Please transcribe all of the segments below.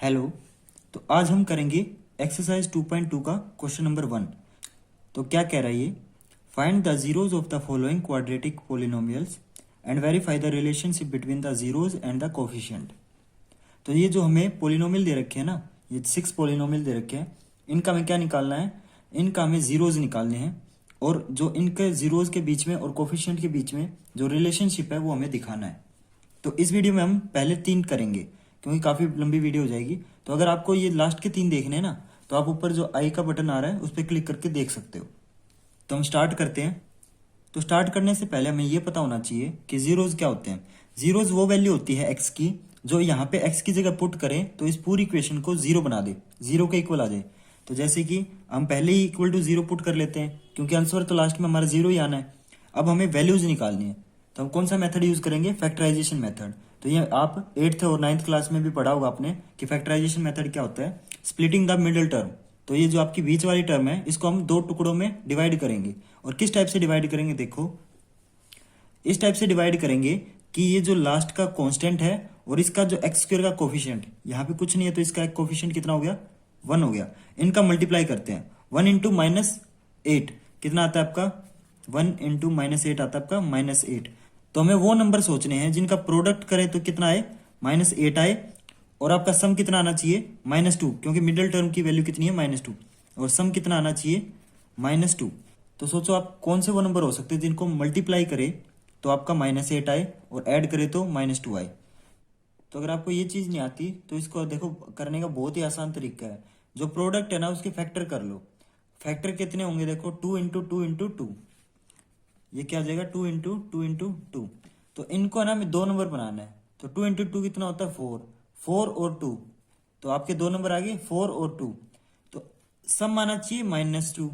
Hello. तो आज हम करेंगे एक्सरसाइज 2.2 का क्वेश्चन नंबर 1। तो क्या कह रहा है ये? Find the zeros of the following quadratic polynomials and verify the relationship between the zeros and the coefficient. तो ये जो हमें पोलिनोमियल दे रखे हैं ना, ये 6 पोलिनोमियल दे रखे हैं, इनका हमें क्या निकालना है? इनका हमें जीरोज निकालने हैं और जो इनके जीरोज के बीच में और कोफिशिएंट के बीच में जो रिलेशनशिप है वो हमें दिखाना है। तो इस वीडियो में हम पहले 3 करेंगे क्योंकि काफ़ी लंबी वीडियो हो जाएगी। तो अगर आपको ये लास्ट के 3 देखने हैं ना, तो आप ऊपर जो आई का बटन आ रहा है उस पर क्लिक करके देख सकते हो। तो हम स्टार्ट करते हैं। तो स्टार्ट करने से पहले हमें ये पता होना चाहिए कि जीरोज क्या होते हैं। जीरोज वो वैल्यू होती है एक्स की जो यहाँ पे एक्स की जगह पुट करें तो इस पूरी इक्वेशन को जीरो बना दे, जीरो के इक्वल आ जाए। तो जैसे कि हम पहले ही इक्वल टू जीरो पुट कर लेते हैं क्योंकि आंसर तो लास्ट में हमारा जीरो ही आना है। अब हमें वैल्यूज निकालनी है, तो हम कौन सा मेथड यूज करेंगे? Factorisation method. तो ये आप 8th और 9th क्लास में भी पढ़ा होगा आपने कि फैक्टराइजेशन मेथड क्या होता है? Splitting the middle term. तो ये जो आपकी बीच वाली टर्म है इसको हम 2 टुकड़ों में डिवाइड करेंगे। और किस टाइप से डिवाइड करेंगे? देखो, इस टाइप से डिवाइड करेंगे कि ये जो लास्ट का कांस्टेंट है और इसका जो एक्स स्क्वायर का कोफिशिएंट, यहाँ पे कुछ नहीं है तो इसका एक कोफिशिएंट कितना हो गया? 1 हो गया। इनका मल्टीप्लाई करते हैं। 1 इंटू -8 कितना आता है आपका? 1 इंटू -8 आता है आपका -8। तो हमें वो नंबर सोचने हैं जिनका प्रोडक्ट करें तो कितना आए? -8 आए। और आपका सम कितना आना चाहिए? -2, क्योंकि मिडिल टर्म की वैल्यू कितनी है? -2। और सम कितना आना चाहिए? -2। तो सोचो आप कौन से वो नंबर हो सकते हैं जिनको मल्टीप्लाई करे तो आपका -8 आए और ऐड करे तो -2 आए। तो अगर आपको ये चीज़ नहीं आती तो इसको देखो, करने का बहुत ही आसान तरीका है। जो प्रोडक्ट है ना उसके फैक्टर कर लो। फैक्टर कितने होंगे? देखो, 2 इंटू 2 इंटू 2, ये क्या आ जाएगा? 2 इंटू 2 इंटू 2। तो इनको ना हमें 2 नंबर बनाना है। तो 2 इंटू 2 कितना होता है? 4। 4 और 2, तो आपके 2 नंबर आ गए 4 और 2। तो सम आना चाहिए -2।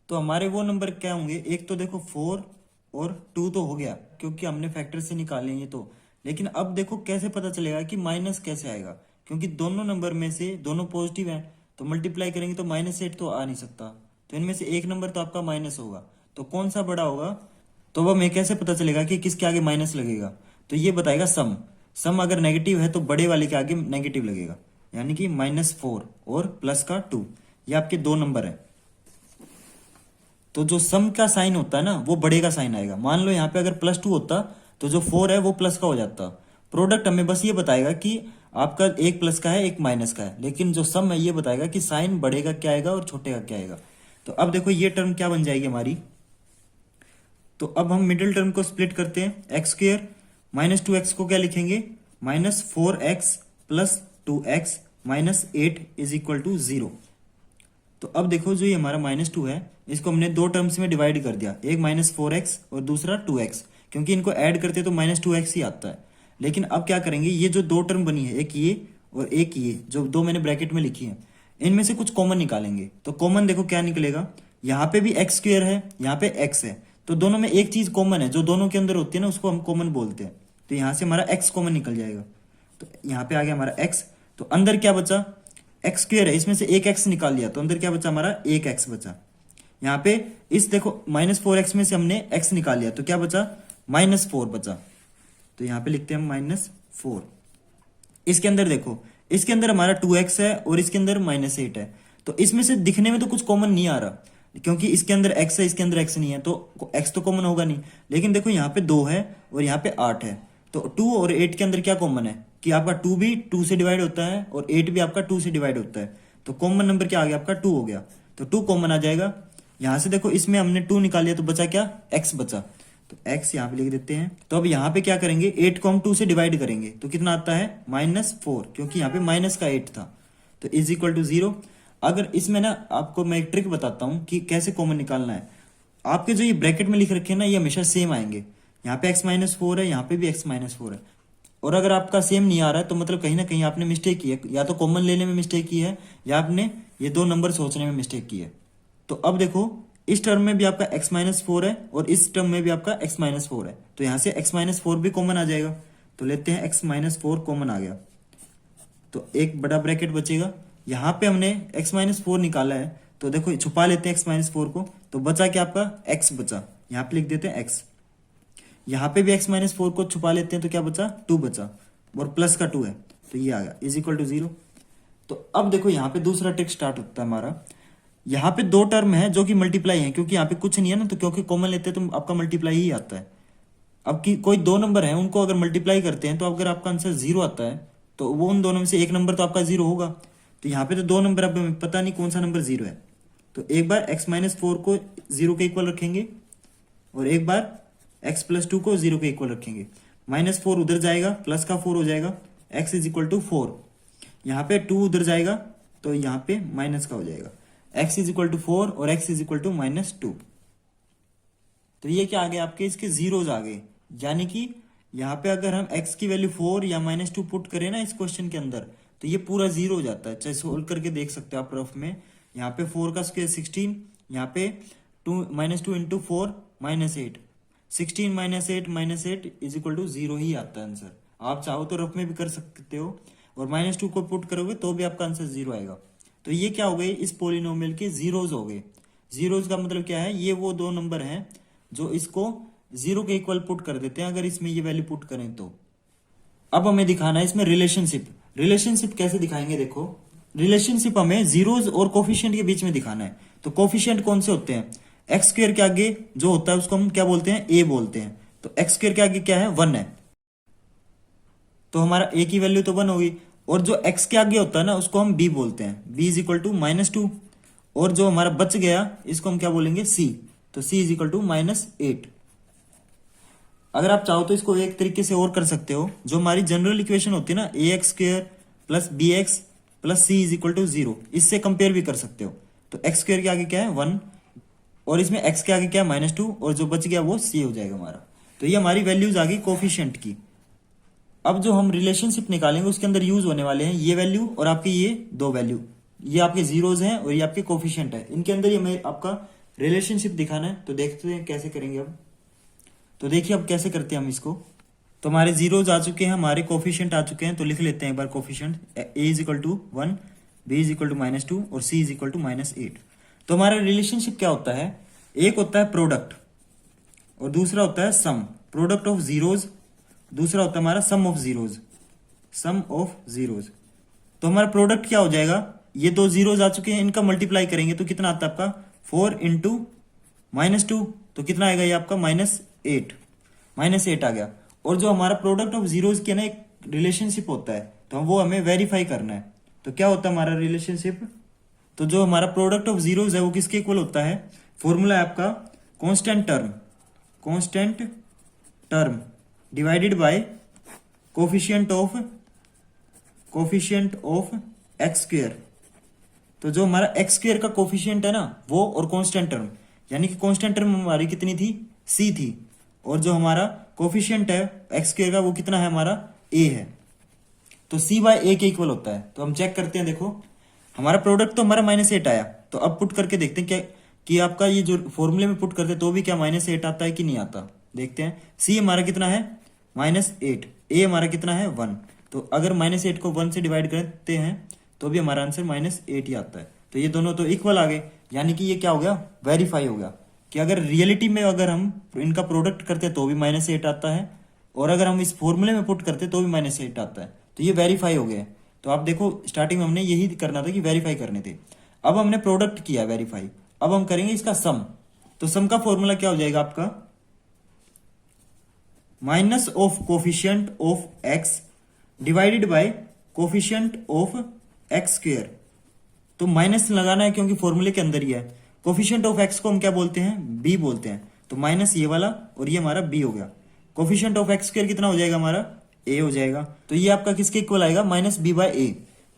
तो हमारे वो नंबर क्या होंगे? एक तो देखो 4 और 2 तो हो गया क्योंकि हमने फैक्टर से निकाले ये तो। लेकिन अब देखो कैसे पता चलेगा कि माइनस कैसे आएगा? क्योंकि दोनों नंबर में से दोनों पॉजिटिव हैं, तो मल्टीप्लाई करेंगे तो -8 तो आ नहीं सकता। तो इनमें से एक नंबर तो आपका माइनस होगा। तो कौन सा बड़ा होगा? तो वह हमें कैसे पता चलेगा कि किसके आगे माइनस लगेगा? तो ये बताएगा सम। सम अगर नेगेटिव है तो बड़े वाले के आगे नेगेटिव लगेगा, यानी कि -4 और प्लस का 2। ये आपके 2 नंबर है। तो जो सम का साइन होता है ना वो बड़े का साइन आएगा। मान लो यहाँ पे अगर +2 होता तो जो 4 है वो प्लस का हो जाता। प्रोडक्ट हमें बस ये बताएगा कि आपका एक प्लस का है एक माइनस का है, लेकिन जो सम है ये बताएगा कि साइन बड़े का क्या आएगा और छोटे का क्या आएगा। तो अब देखो ये टर्म क्या बन जाएगी हमारी। तो अब हम मिडिल टर्म को स्प्लिट करते हैं। एक्स स्क्वेयर -2x को क्या लिखेंगे? -4x plus 2x -8 is equal to 0। तो अब देखो जो ये हमारा -2 है इसको हमने 2 टर्म्स में डिवाइड कर दिया, एक -4x और दूसरा 2x, क्योंकि इनको ऐड करते तो -2x ही आता है। लेकिन अब क्या करेंगे? ये जो 2 टर्म बनी है, एक ये और एक ये, जो 2 मैंने ब्रैकेट में लिखी है, इनमें से कुछ कॉमन निकालेंगे। तो कॉमन देखो क्या निकलेगा? यहाँ पे भी एक्स स्क्वेयर है, यहाँ पे एक्स है, तो दोनों में एक चीज कॉमन है जो दोनों के अंदर होती है ना, उसको हम कॉमन बोलते हैं। तो यहाँ से हमारा एक्स कॉमन निकल जाएगा। तो यहाँ पे आ गया हमारा एक्स। तो अंदर क्या बचा? एक्स स्क्वेयर है, इसमें से एक एक्स निकाल लिया तो अंदर क्या बचा? हमारा एक एक्स बचा। यहाँ पे इस देखो -4x में से हमने x निकाल लिया तो क्या बचा? -4 बचा। तो यहाँ पे लिखते हैं हम -4। इसके अंदर देखो, इसके अंदर हमारा 2x है और इसके अंदर -8 है। तो इसमें से दिखने में तो कुछ कॉमन नहीं आ रहा क्योंकि इसके अंदर x है इसके अंदर x नहीं है, तो x तो कॉमन होगा नहीं। लेकिन देखो यहाँ पे 2 है और यहाँ पे 8 है, तो 2 और 8 के अंदर क्या कॉमन है कि आपका 2 भी 2 से डिवाइड होता है और 8 भी आपका 2 से डिवाइड होता है। तो कॉमन नंबर क्या आ गया? आपका 2 हो गया। तो 2 कॉमन आ जाएगा। यहाँ से देखो इसमें हमने 2 निकाल लिया तो बचा क्या? x बचा। तो x यहाँ पे लिख देते हैं। तो अब यहाँ पे क्या करेंगे? 8 को हम 2 से डिवाइड करेंगे तो कितना आता है? -4, क्योंकि यहाँ पे माइनस का 8 था। तो इज इक्वल टू 0। अगर इसमें ना आपको मैं एक ट्रिक बताता हूँ कि कैसे कॉमन निकालना है। आपके जो ये ब्रैकेट में लिख रखे हैं ना ये हमेशा सेम आएंगे। यहाँ पे x-4 है, यहाँ पे भी x-4 है। और अगर आपका सेम नहीं आ रहा है तो मतलब कहीं ना कहीं आपने मिस्टेक की है, या तो कॉमन लेने में मिस्टेक की है या आपने ये 2 नंबर सोचने में मिस्टेक की है। तो अब देखो इस टर्म में भी आपका x-4 है और इस टर्म में भी आपका x-4 है, तो यहां से x-4 भी कॉमन आ जाएगा। तो लेते हैं x-4 कॉमन आ गया तो एक बड़ा ब्रैकेट बचेगा। यहां पे हमने x-4 निकाला है तो देखो छुपा लेते हैं x-4 को, तो बचा क्या? आपका x बचा। यहाँ पे लिख देते हैं x। यहाँ पे भी x-4 को छुपा लेते हैं तो क्या बचा? 2 बचा और प्लस का 2 है, तो ये आ गया इज इक्वल टू 0। तो अब देखो यहाँ पे दूसरा ट्रिक स्टार्ट होता है हमारा। यहाँ पे दो टर्म है जो कि मल्टीप्लाई है, क्योंकि यहाँ पे कुछ नहीं है ना, तो क्योंकि कॉमन लेते हैं तो आपका मल्टीप्लाई ही आता है। अब की कोई दो नंबर है, उनको अगर मल्टीप्लाई करते हैं तो अगर आपका आंसर जीरो आता है तो वो उन दोनों में से एक नंबर तो आपका जीरो होगा। तो यहाँ पे तो दो नंबर, अब हमें पता नहीं कौन सा नंबर जीरो है, तो एक बार x-4 को जीरो के इक्वल रखेंगे और एक बार x+2 को जीरो के इक्वल रखेंगे। -4 उधर जाएगा, प्लस का 4 हो जाएगा, x इज इक्वल टू 4। यहाँ पे 2 उधर जाएगा तो यहाँ पे माइनस का हो जाएगा, x इज इक्वल टू 4 और x इज इक्वल टू -2। तो ये क्या आ गए आपके, इसके जीरोज आ गए। यानी कि यहाँ पे अगर हम x की वैल्यू 4 या -2 पुट करें ना इस क्वेश्चन के अंदर, तो ये पूरा जीरो हो जाता है। चाहे सोल्व करके देख सकते हो आप रफ में। यहाँ पे 4 का स्क्वायर 16, यहाँ पे -2 into 4 -8, 16 - 8 is equal to zero ही आता है आंसर। आप चाहो तो रफ में भी कर सकते हो, और -2 को पुट करोगे तो भी आपका आंसर जीरो आएगा। तो ये क्या हो गए, इस पोलिनोमियल के जीरोज हो गए। जीरोज का मतलब क्या है, ये वो दो नंबर हैं जो इसको जीरो के इक्वल पुट कर देते हैं अगर इसमें ये वैल्यू पुट करें तो। अब हमें दिखाना है इसमें रिलेशनशिप। रिलेशनशिप कैसे दिखाएंगे, देखो रिलेशनशिप हमें जीरोज और कोफिशिएंट के बीच में दिखाना है। तो कोफिशिएंट कौन से होते हैं, एक्स स्क्वायर के आगे जो होता है उसको हम क्या बोलते हैं, ए बोलते हैं। तो एक्स स्क्वायर के आगे क्या है, 1 है, तो हमारा ए की वैल्यू तो 1 होगी। और जो एक्स के आगे होता है ना उसको हम बी बोलते हैं, बी इज इक्वल टू -2। और जो हमारा बच गया इसको हम क्या बोलेंगे, सी। तो सी इज इक्वल टू -8। अगर आप चाहो तो इसको एक तरीके से और कर सकते हो, जो हमारी जनरल इक्वेशन होती है ना, a x square plus b x plus c is equal to 0, इससे कंपेयर भी कर सकते हो। तो एक्स स्क्वायर के आगे क्या है, 1, और इसमें एक्स के आगे क्या है, -2, और जो बच गया वो सी हो जाएगा हमारा। तो ये हमारी वैल्यूज आ गई कोफिशिएंट की। अब जो हम रिलेशनशिप निकालेंगे उसके अंदर यूज होने वाले हैं ये वैल्यू और आपकी ये दो वैल्यू, ये आपके जीरोज हैं और ये आपके कोफिशिएंट है। इनके अंदर ये हमें आपका रिलेशनशिप दिखाना है। तो देखते हैं कैसे करेंगे अब। तो देखिए अब कैसे करते हैं हम इसको। तो हमारे जीरोज आ चुके हैं, हमारे कोफिशिएंट आ चुके हैं। तो लिख लेते हैं एक बार coefficient, a is equal to 1, b is equal to -2 और सी इज इक्वल टू -8। तो हमारा रिलेशनशिप क्या होता है, एक होता है प्रोडक्ट और दूसरा होता है सम। प्रोडक्ट ऑफ जीरोज, दूसरा होता है हमारा sum of zeros, sum of zeros. तो हमारा प्रोडक्ट क्या हो जाएगा, ये दो जीरोज आ चुके हैं, इनका मल्टीप्लाई करेंगे तो कितना आता है आपका, 4 इंटू -2, तो कितना आएगा ये आपका -8 आ गया। और जो हमारा प्रोडक्ट ऑफ जीरोज के ना एक रिलेशनशिप होता है, तो वो हमें वेरीफाई करना है। तो क्या होता है हमारा रिलेशनशिप, तो जो हमारा प्रोडक्ट ऑफ जीरोज है वो किसके इक्वल होता है, फॉर्मूला है आपका constant term divided by coefficient of x square. तो जो हमारा एक्स स्क्वायर का कोफिशिएंट है ना वो, और कांस्टेंट टर्म, यानी कि कांस्टेंट टर्म हमारी कितनी थी, सी थी, और जो हमारा कोफिशिएंट है एक्स स्क्वायर का वो कितना है हमारा, ए है। तो सी बाय ए के इक्वल होता है। तो हम चेक करते हैं, देखो हमारा प्रोडक्ट तो हमारा -8 आया। तो अब पुट करके देखते हैं क्या कि आपका ये जो फॉर्मूले में पुट करते हैं तो भी क्या -8 आता है कि नहीं आता। देखते हैं, सी हमारा कितना है -8, ए हमारा कितना है 1। तो अगर -8 को 1 से डिवाइड करते हैं तो भी हमारा आंसर -8 ही आता है। तो ये दोनों तो इक्वल आ गए, यानी कि ये क्या हो गया, वेरीफाई हो गया कि अगर रियलिटी में अगर हम इनका प्रोडक्ट करते तो भी -8 आता है, और अगर हम इस फॉर्मूले में पुट करते तो भी -8 आता है। तो ये वेरीफाई हो गया। तो आप देखो स्टार्टिंग में हमने यही करना था कि वेरीफाई करने थे। अब हमने प्रोडक्ट किया वेरीफाई, अब हम करेंगे इसका सम। तो सम का फॉर्मूला क्या हो जाएगा आपका, minus of coefficient of x divided by coefficient of x square. तो माइनस लगाना है क्योंकि फॉर्मूले के अंदर ही है। कोफिशिएंट ऑफ एक्स को हम क्या बोलते हैं, बी बोलते हैं। तो माइनस ये वाला और ये हमारा बी हो गया। कोफिशिएंट ऑफ एक्स स्क्वायर कितना हो जाएगा हमारा, ए हो जाएगा। तो ये आपका किसके इक्वल आएगा, -b बाय ए।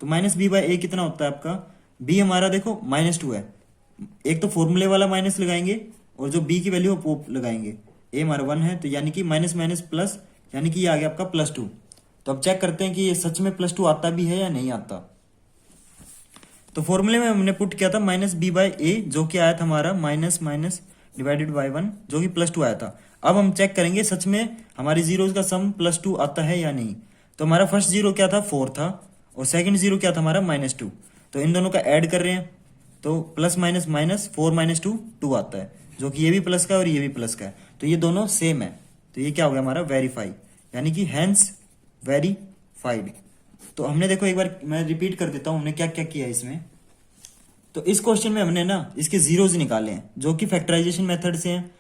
तो -b बाय ए कितना होता है आपका, b हमारा देखो -2 है। एक तो फॉर्मूले वाला माइनस लगाएंगे और जो b की वैल्यू वो लगाएंगे। ए हमारा 1 है, तो यानी कि माइनस प्लस, यानी कि ये आ गया आपका +2। तो अब चेक करते हैं कि ये सच में +2 आता भी है या नहीं आता। तो फॉर्मूले में हमने पुट किया था -b बाय ए, जो कि आया था हमारा माइनस डिवाइडेड बाय 1, जो कि +2 आया था। अब हम चेक करेंगे सच में हमारी जीरोज का सम +2 आता है या नहीं। तो हमारा फर्स्ट जीरो क्या था, 4 था, और सेकंड जीरो क्या था हमारा -2। तो इन दोनों का ऐड कर रहे हैं, तो प्लस माइनस माइनस 4 - 2 2 आता है, जो कि ये भी प्लस का है और ये भी प्लस का है। तो ये दोनों सेम है। तो ये क्या हो गया हमारा, वेरीफाई, यानी कि हैंस वेरीफाइड। तो हमने देखो एक बार मैं रिपीट कर देता हूँ हमने क्या क्या किया इसमें। तो इस क्वेश्चन में हमने ना इसके जीरोज निकाले हैं जो कि फैक्टराइजेशन मेथड से हैं।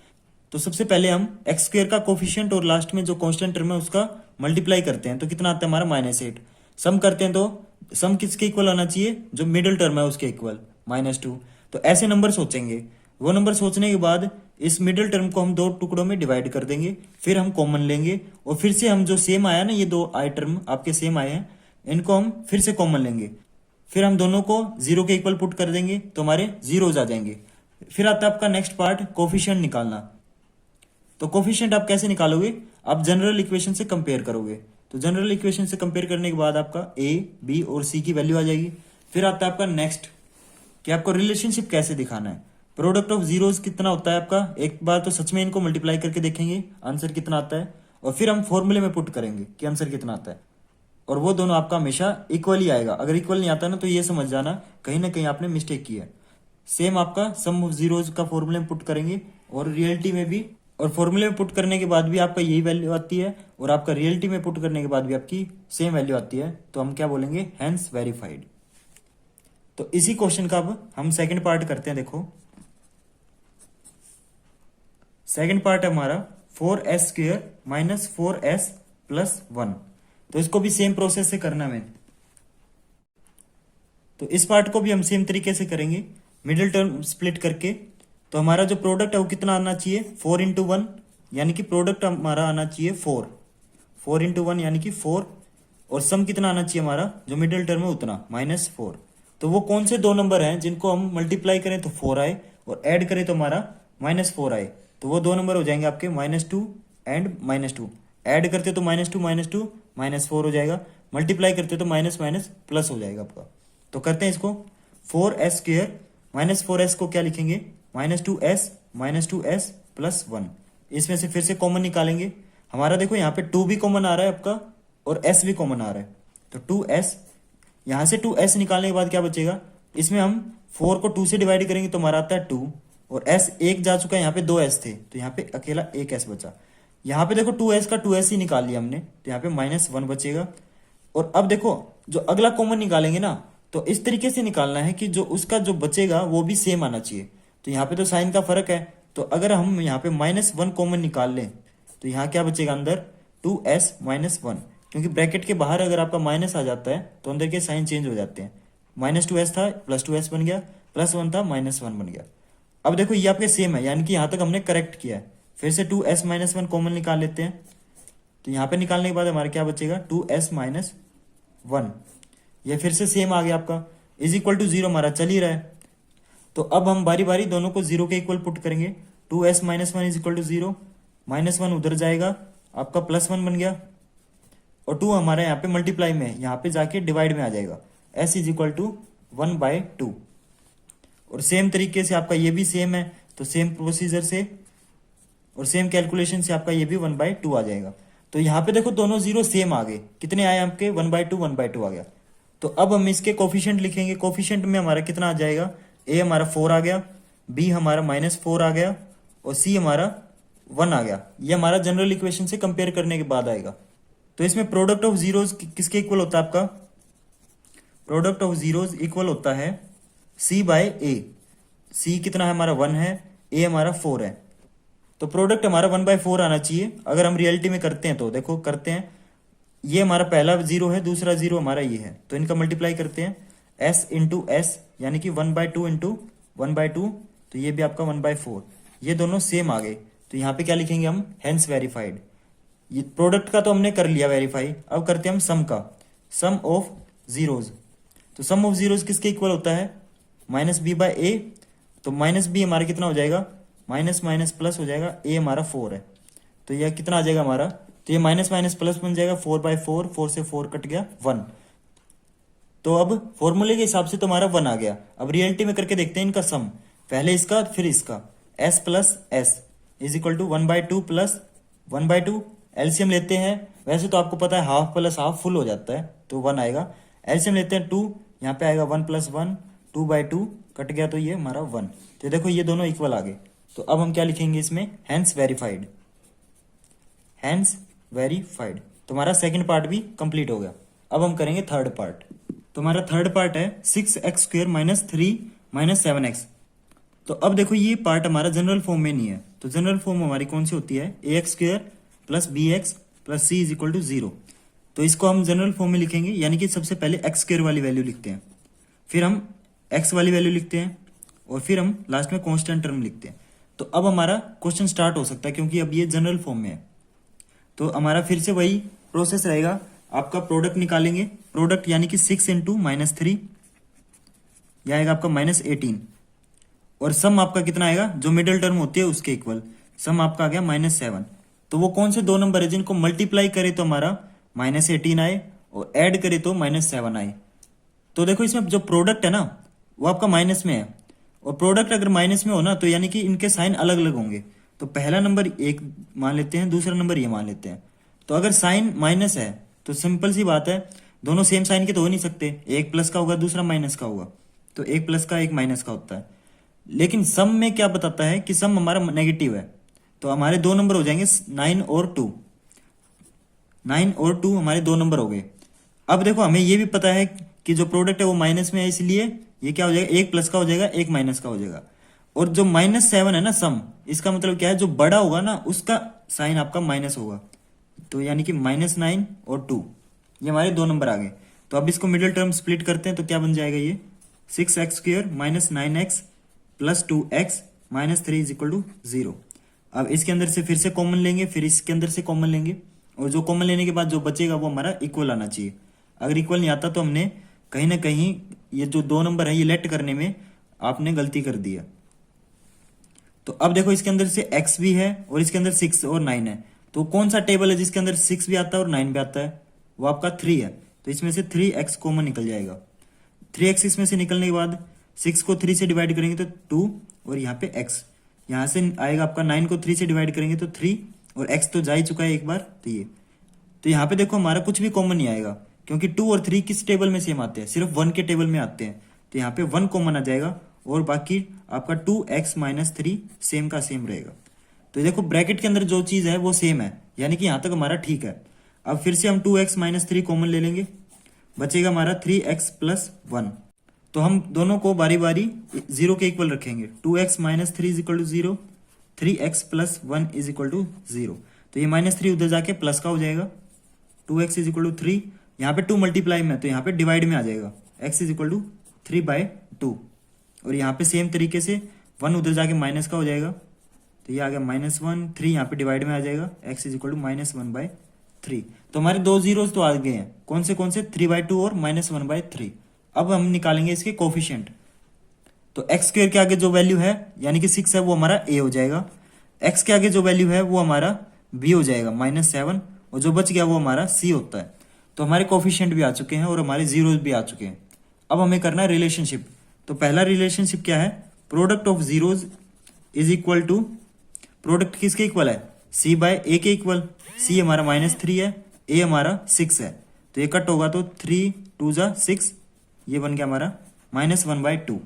तो सबसे पहले हम एक्स स्क्वायर का कोफिशिएंट और लास्ट में जो कांस्टेंट टर्म है उसका मल्टीप्लाई करते हैं, तो कितना आता है हमारा -8। सम करते हैं तो सम किसके इक्वल आना चाहिए, जो मिडिल टर्म है उसके इक्वल -2। तो ऐसे नंबर सोचेंगे, वो नंबर सोचने के बाद इस मिडिल टर्म को हम दो टुकड़ों में डिवाइड कर देंगे, फिर हम कॉमन लेंगे और फिर से हम जो सेम आया ना, ये दो आई टर्म आपके सेम आए हैं, इनको हम फिर से कॉमन लेंगे, फिर हम दोनों को जीरो के इक्वल पुट कर देंगे तो हमारे जीरोज आ जाएंगे। फिर आता है आपका नेक्स्ट पार्ट कोफिशिएंट निकालना। तो कोफिशिएंट आप कैसे निकालोगे, आप जनरल इक्वेशन से कंपेयर करोगे। तो जनरल इक्वेशन से कंपेयर करने के बाद आपका ए, बी और सी की वैल्यू आ जाएगी। फिर आता है आपका नेक्स्ट कि आपको रिलेशनशिप कैसे दिखाना है। प्रोडक्ट ऑफ जीरोज कितना होता है आपका, एक बार तो सच में इनको मल्टीप्लाई करके देखेंगे आंसर कितना आता है, और फिर हम फॉर्मूले में पुट करेंगे कि आंसर कितना आता है, और वो दोनों आपका हमेशा इक्वल ही आएगा। अगर इक्वल नहीं आता ना तो ये समझ जाना कहीं ना कहीं आपने मिस्टेक की है। सेम आपका सम ऑफ जीरोज का फॉर्मूले में पुट करेंगे और रियलिटी में भी, और फॉर्मूले में पुट करने के बाद भी आपका यही वैल्यू आती है, और आपका रियलिटी में पुट करने के बाद भी आपकी सेम वैल्यू आती है, तो हम क्या बोलेंगे, हेंस वेरीफाइड। तो इसी क्वेश्चन का अब हम सेकंड पार्ट करते हैं। देखो सेकंड पार्ट है हमारा 4s² - 4s + 1। तो इसको भी सेम प्रोसेस से करना है। तो इस पार्ट को भी हम सेम तरीके से करेंगे, मिडिल टर्म स्प्लिट करके। तो हमारा जो प्रोडक्ट है वो कितना आना चाहिए, 4 × 1, यानी कि प्रोडक्ट हमारा आना चाहिए 4 × 1 यानी कि 4, और सम कितना आना चाहिए हमारा, जो मिडिल टर्म है उतना -4। तो वो कौन से दो नंबर हैं जिनको हम मल्टीप्लाई करें तो 4 आए और ऐड करें तो हमारा -4 आए, तो वो दो नंबर हो जाएंगे आपके -2 एंड -2। ऐड करते तो -2 -2 -4 हो जाएगा, मल्टीप्लाई करते तो माइनस माइनस प्लस हो जाएगा आपका। तो करते हैं इसको, 4s² - 4s को क्या लिखेंगे, -2s + 1। इसमें से फिर से कॉमन निकालेंगे। हमारा देखो यहाँ पे 2 भी कॉमन आ रहा है आपका और s भी कॉमन आ रहा है, तो 2s, यहाँ से 2s निकालने के बाद क्या बचेगा, इसमें हम 4 को 2 से डिवाइड करेंगे तो हमारा आता है 2, और s एक जा चुका है, यहाँ पे 2s थे तो यहाँ पे अकेला एक s बचा। यहाँ पे देखो 2s का 2s ही निकाल लिया हमने, तो यहाँ पे -1 बचेगा। और अब देखो जो अगला कॉमन निकालेंगे ना, तो इस तरीके से निकालना है कि जो उसका जो बचेगा वो भी सेम आना चाहिए। तो यहाँ पे तो साइन का फर्क है, तो अगर हम यहाँ पे -1 कॉमन निकाल लें तो यहाँ क्या बचेगा अंदर, 2s - 1, क्योंकि ब्रैकेट के बाहर अगर आपका माइनस आ जाता है तो अंदर के साइन चेंज हो जाते हैं। -2s था +2s बन गया, +1 था -1 बन गया। अब देखो ये आपके सेम है, यानी कि यहाँ तक हमने करेक्ट किया है। फिर से 2s - 1 कॉमन निकाल लेते हैं, तो यहाँ पे निकालने के बाद हमारा क्या बचेगा, 2s - 1, ये फिर से सेम आ गया आपका, = 0 हमारा चल ही रहा है। तो अब हम बारी बारी दोनों को 0 के इक्वल पुट करेंगे। 2s - 1 = 0, -1 उधर जाएगा, आपका +1 बन गया, और 2 हमारा यहाँ पे मल्टीप्लाई में है, यहाँ पे जाके डिवाइड में आ जाएगा, s = 1/2। और सेम तरीके से आपका ये भी सेम है, तो सेम प्रोसीजर से और सेम कैलकुलेशन से आपका ये भी 1/2 आ जाएगा। तो यहाँ पे देखो दोनों जीरो सेम आ गए, कितने आए आपके, 1/2 आ गया। तो अब हम इसके कोफिशिएंट लिखेंगे। कोफिशिएंट में हमारा कितना आ जाएगा, a हमारा 4 आ गया, b हमारा -4 आ गया, और c हमारा 1 आ गया। ये हमारा जनरल इक्वेशन से कंपेयर करने के बाद आएगा। तो इसमें प्रोडक्ट ऑफ जीरोज किसके इक्वल होता है आपका, प्रोडक्ट ऑफ जीरोज इक्वल होता है c/a। c कितना है हमारा 1 है, a हमारा 4 है, तो प्रोडक्ट हमारा 1/4 आना चाहिए। अगर हम रियलिटी में करते हैं तो देखो करते हैं, ये हमारा पहला 0 है, दूसरा 0 हमारा ये है, तो इनका मल्टीप्लाई करते हैं, s × s यानी कि 1/2 × 1/2, तो ये भी आपका 1/4, ये दोनों सेम आ गए। तो यहाँ पे क्या लिखेंगे हम, हेंस वेरीफाइड। ये प्रोडक्ट का तो हमने कर लिया वेरीफाई, अब करते हैं हम सम का, सम ऑफ जीरोज। तो सम ऑफ जीरोज किसके इक्वल होता है, -b/a। तो -b हमारा कितना हो जाएगा, माइनस माइनस प्लस हो जाएगा, a हमारा 4 है, तो यह कितना आ जाएगा हमारा, तो ये माइनस माइनस प्लस बन जाएगा, 4/4, 4 से 4 कट गया 1। तो अब फॉर्मूले के हिसाब से तो हमारा 1 आ गया। अब रियलिटी में करके देखते हैं इनका सम, पहले इसका फिर इसका, s + s = 1/2 + 1/2। एलसीएम लेते हैं, वैसे तो आपको पता है हाफ प्लस हाफ फुल हो जाता है, तो 1 आएगा। एलसीएम लेते हैं 2, यहाँ पे आएगा 1 + 1, 2/2 कट गया, तो ये हमारा 1। तो देखो ये दोनों इक्वल आ गए। तो अब हम क्या लिखेंगे इसमें, हेंस वेरीफाइड, हेंस वेरीफाइड। तो हमारा सेकंड पार्ट भी कंप्लीट हो गया। अब हम करेंगे थर्ड पार्ट। तो हमारा थर्ड पार्ट है 6x² माइनस 3 माइनस 7x। तो अब देखो ये पार्ट हमारा जनरल फॉर्म में नहीं है, तो जनरल फॉर्म हमारी कौन सी होती है, ax² plus bx plus c is equal to 0। तो इसको हम जनरल फॉर्म में लिखेंगे, यानी कि सबसे पहले x² वाली वैल्यू लिखते हैं, फिर हम x वाली वैल्यू लिखते हैं, और फिर हम लास्ट में कांस्टेंट टर्म लिखते हैं। तो अब हमारा क्वेश्चन स्टार्ट हो सकता है, क्योंकि अब ये जनरल फॉर्म में है। तो हमारा फिर से वही प्रोसेस रहेगा, आपका प्रोडक्ट निकालेंगे, प्रोडक्ट यानी कि 6 इंटू माइनस 3, यह आएगा आपका माइनस 18, और सम आपका कितना आएगा, जो मिडिल टर्म होती है उसके इक्वल, सम आपका आ गया माइनस 7। तो वो कौन से दो नंबर है जिनको मल्टीप्लाई करे तो हमारा माइनस 18 आए, और ऐड करे तो माइनस 7 आए। तो देखो इसमें जो प्रोडक्ट है ना वो आपका माइनस में है, और प्रोडक्ट अगर माइनस में हो ना तो यानी कि इनके साइन अलग अलग होंगे। तो पहला नंबर एक मान लेते हैं, दूसरा नंबर ये मान लेते हैं। तो अगर साइन माइनस है तो सिंपल सी बात है, दोनों सेम साइन के तो हो नहीं सकते, एक प्लस का होगा दूसरा माइनस का होगा, तो एक प्लस का एक माइनस का होता है। लेकिन सम में क्या बताता है कि सम हमारा नेगेटिव है, तो हमारे दो नंबर हो जाएंगे 9 और 2, 9 और 2 हमारे दो नंबर हो गए। अब देखो हमें ये भी पता है कि जो प्रोडक्ट है वो माइनस में है, इसलिए ये क्या हो जाएगा, एक प्लस का हो जाएगा एक माइनस का हो जाएगा। और जो माइनस 7 है ना सम, इसका मतलब क्या है, जो बड़ा होगा ना उसका साइन आपका माइनस होगा, तो यानी कि माइनस 9 और 2 ये हमारे दो नंबर आ गए। तो अब इसको मिडिल टर्म स्प्लिट करते हैं, तो क्या बन जाएगा, ये 6x² minus 9x plus 2x minus 3 is equal to 0। अब इसके अंदर से फिर से कॉमन लेंगे, फिर इसके अंदर से कॉमन लेंगे, और जो कॉमन लेने के बाद जो बचेगा वो हमारा इक्वल आना चाहिए। अगर इक्वल नहीं आता तो हमने कहीं ना कहीं ये जो दो नंबर है ये लेट करने में आपने गलती कर दी है। तो अब देखो इसके अंदर से x भी है और इसके अंदर 6 और 9 है, तो कौन सा टेबल है जिसके अंदर 6 भी आता है और 9 भी आता है, वो आपका 3 है। तो इसमें से 3x कॉमन निकल जाएगा, 3x इसमें से निकलने के बाद 6 को 3 से डिवाइड करेंगे तो 2, और यहाँ पे x, यहाँ से आएगा आपका 9 को 3 से डिवाइड करेंगे तो 3, और x तो जा ही चुका है एक बार, तो ये। तो यहाँ पे देखो हमारा कुछ भी कॉमन नहीं आएगा, क्योंकि 2 और 3 किस टेबल में सेम आते हैं, सिर्फ 1 के टेबल में आते हैं। तो यहाँ पे 1 कॉमन आ जाएगा, और बाकी आपका 2x माइनस 3 सेम का सेम रहेगा। तो देखो ब्रैकेट के अंदर जो चीज है वो सेम है, यानी कि यहाँ तक हमारा ठीक है। अब फिर से हम 2x माइनस 3 कॉमन ले लेंगे, बचेगा हमारा 3x प्लस 1। तो हम दोनों को बारी बारी 0 के इक्वल रखेंगे, 2x minus 3 is equal to 0, 3x plus 1 is equal to 0। तो ये माइनस 3 उधर जाके प्लस का हो जाएगा, 2x इज इक्वल टू 3, यहाँ पे 2 मल्टीप्लाई में, तो यहाँ पे डिवाइड में आ जाएगा, x इज इक्वल टू 3/2, और यहाँ पे सेम तरीके से 1 उधर जाके माइनस का हो जाएगा, तो ये आ गया -1, 3 यहाँ पे डिवाइड में आ जाएगा, x इज इक्वल टू -1/3। तो हमारे दो जीरोस तो आ गए हैं, कौन से 3/2 और -1/3। अब हम निकालेंगे इसके कोफिशिएंट। तो x² के आगे जो वैल्यू है यानी कि 6 है वो हमारा a हो जाएगा, x के आगे जो वैल्यू है वो हमारा b हो जाएगा -7, और जो बच गया वो हमारा c होता है। तो हमारे कोफिशिएंट भी आ चुके हैं और हमारे जीरोस भी आ चुके हैं। अब हमें करना है रिलेशनशिप। तो पहला रिलेशनशिप क्या है, product of zeros is equal to, product किसके इक्वल है, c/a के इक्वल। c हमारा -3 है, a हमारा 6 है, तो ये कट होगा तो 3 2 जा 6, ये बन गया हमारा -1/2।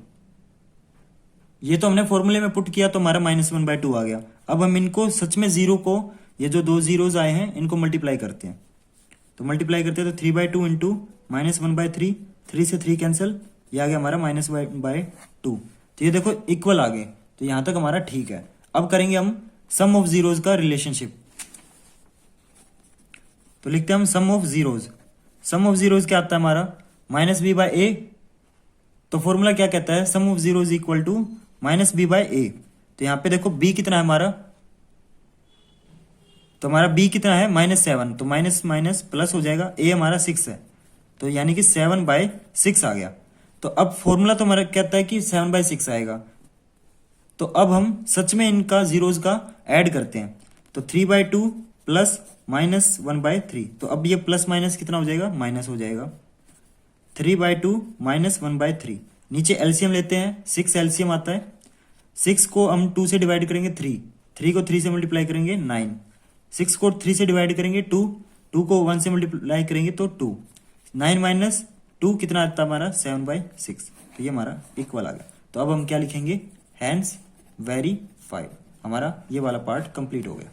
ये तो हमने फॉर्मूले में पुट किया तो हमारा -1/2 आ गया। अब हम इनको सच में जीरो को, ये जो दो जीरोज आए हैं इनको मल्टीप्लाई करते हैं। तो मल्टीप्लाई करते हैं तो 3/2 इंटू -1/3, 3 से 3 कैंसिल, ये आ गया हमारा -1/2। तो ये देखो इक्वल आ गए, तो यहां तक हमारा ठीक है। अब करेंगे हम सम ऑफ जीरोज का रिलेशनशिप। तो लिखते हैं हम sum of zeros. Sum of zeros क्या आता है हमारा, -b/a। तो फॉर्मूला क्या कहता है, sum of zero is equal to -b/a। तो यहां पे देखो b कितना है हमारा, तो हमारा b कितना है -7, तो माइनस माइनस प्लस हो जाएगा, a हमारा 6 है, तो यानी कि 7/6 आ गया। तो अब फॉर्मूला तो हमारा कहता है कि 7/6 आएगा। तो अब हम सच में इनका जीरोज का ऐड करते हैं, तो 3/2 प्लस -1/3। तो अब ये प्लस माइनस कितना हो जाएगा, माइनस हो जाएगा, 3/2 -1/3। नीचे एलसीएम लेते हैं, 6 एलसीएम आता है, 6 को हम 2 से डिवाइड करेंगे 3 को 3 से मल्टीप्लाई करेंगे 9, 6 को 3 से डिवाइड करेंगे 2 को 1 से मल्टीप्लाई करेंगे तो 2, 9 माइनस 2 कितना आता है हमारा 7/6। तो ये हमारा इक्वल आ गया। तो अब हम क्या लिखेंगे, हैंस वेरीफाइड। हमारा ये वाला पार्ट कंप्लीट हो गया।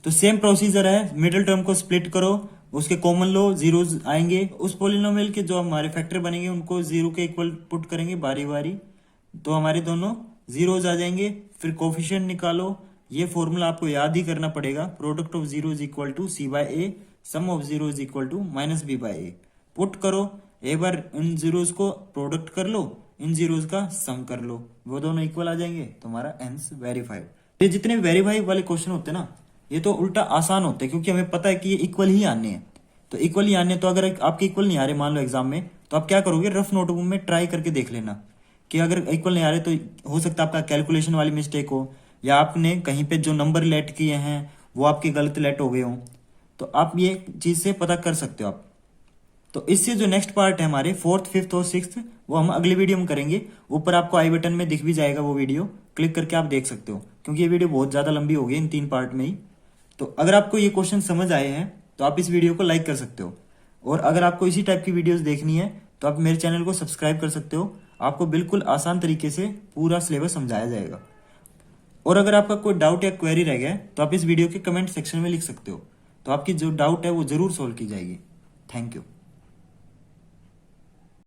तो सेम प्रोसीजर है, मिडिल टर्म को स्प्लिट करो, उसके कॉमन लो जीरोज आएंगे, उस पोलिनोमियल के जो हमारे फैक्टर बनेंगे उनको जीरो के इक्वल पुट करेंगे बारी बारी, तो हमारे दोनों जीरोज आ जाएंगे। फिर कोफिशिएंट निकालो, ये फॉर्मूला आपको याद ही करना पड़ेगा, product of zero is equal to C by A, sum of zero is equal to minus B by A. Put करो, एक बार इन जीरोज को प्रोडक्ट कर लो, इन जीरोज का सम कर लो, वो दोनों इक्वल आ जाएंगे, तुम्हारा आंसर वेरीफाइड। ये जितने वेरीफाई वाले क्वेश्चन होते हैं ना, ये तो उल्टा आसान होते हैं, क्योंकि हमें पता है कि ये इक्वल ही आने हैं। तो इक्वल ही आने, तो अगर आपके इक्वल नहीं आ रहे मान लो एग्जाम में, तो आप क्या करोगे, रफ नोटबुक में ट्राई करके देख लेना कि अगर इक्वल नहीं आ रहे तो हो सकता है आपका कैलकुलेशन वाली मिस्टेक हो, या आपने कहीं पे जो नंबर लेट किए हैं वो आपके गलत लेट हो गए हों, तो आप ये चीज से पता कर सकते हो आप। तो इससे जो नेक्स्ट पार्ट है हमारे फोर्थ, फिफ्थ और सिक्स्थ, वो हम अगले वीडियो में करेंगे। ऊपर आपको आई बटन में दिख भी जाएगा, वो वीडियो क्लिक करके आप देख सकते हो, क्योंकि ये वीडियो बहुत ज्यादा लंबी हो गई इन 3 पार्ट में ही। तो अगर आपको ये क्वेश्चन समझ आए हैं तो आप इस वीडियो को लाइक कर सकते हो, और अगर आपको इसी टाइप की वीडियोस देखनी है तो आप मेरे चैनल को सब्सक्राइब कर सकते हो। आपको बिल्कुल आसान तरीके से पूरा सिलेबस समझाया जाएगा। और अगर आपका कोई डाउट या क्वेरी रह गया है तो आप इस वीडियो के कमेंट सेक्शन में लिख सकते हो, तो आपकी जो डाउट है वो जरूर सोल्व की जाएगी। Thank you.